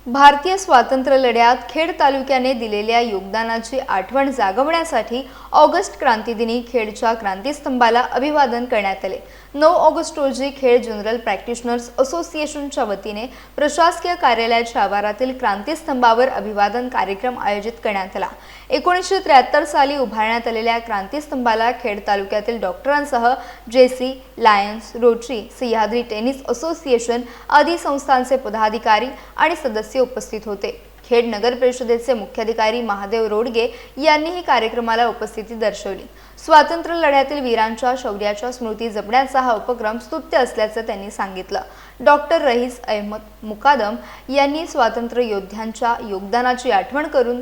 भारतीय स्वातंत्र्य लढ्यात खेड तालुक्याने दिलेल्या योगदानाची आठवण जागवण्यासाठी ऑगस्ट क्रांतिदिनी खेडच्या क्रांतिस्तंभाला अभिवादन करण्यात आले। 9 ऑगस्ट रोजी खेड जनरल प्रॅक्टिशनर्स असोसिएशनच्या वतीने प्रशासकीय कार्यालयाच्या आवारातील क्रांतिस्तंभावर अभिवादन कार्यक्रम आयोजित करण्यात आला। 1973 साली उभारण्यात आलेल्या क्रांतिस्तंभाला खेड तालुक्यातील डॉक्टरांसह JC, Lions, Rotary, Sahyadri tennis association आदी संस्थांचे पदाधिकारी आणि सदस्य उपस्थित होते। खेड नगर परिषदेचे मुख्याधिकारी महादेव रोडगे यांनीही कार्यक्रमाला उपस्थिती दर्शवली। स्वातंत्र्य लढ्यातील वीरांच्या शौर्याच्या स्मृती जपण्याचा हा उपक्रम स्तुत्य असल्याचं त्यांनी सांगितलं। डॉक्टर रईस अहमद मुकादम यांनी स्वातंत्र्य योद्ध्यांच्या योगदानाची आठवण करून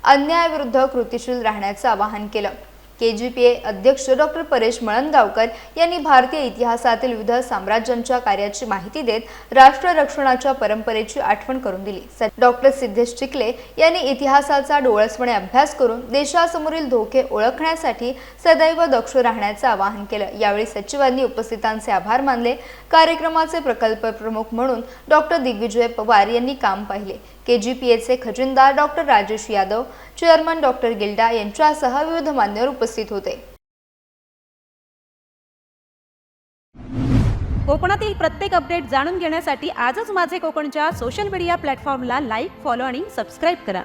अन्यायाविरुद्ध कृतिशील राहण्याचं आवाहन केलं। केजीपीए अध्यक्ष डॉक्टर परेश मळणगावकर यांनी भारतीय इतिहासातील विविध साम्राज्यांच्या कार्याची माहिती देत राष्ट्र रक्षणाच्या परंपरेची आठवण करून दिली। डॉक्टर सिद्धेश चिखले यांनी इतिहासाचा डोळसपणे अभ्यास करून देशासमोरील धोके ओळखण्यासाठी सदैव दक्ष राहण्याचे आवाहन केलं। यावेळी सचिवांनी उपस्थितांचे आभार मानले। कार्यक्रमाचे प्रकल्प प्रमुख म्हणून डॉक्टर दिग्विजय पवार यांनी काम पाहिले। केजीपीएचे खजिनदार doctor Rajesh Yadav, chairman doctor Gilda यांच्यासह विविध मान्यवर उपस्थित होते। कोकणातील प्रत्येक अपडेट जाणून घेण्यासाठी आजच माझे कोकणच्या सोशल मीडिया प्लॅटफॉर्मला लाईक, फॉलो आणि सबस्क्राईब करा।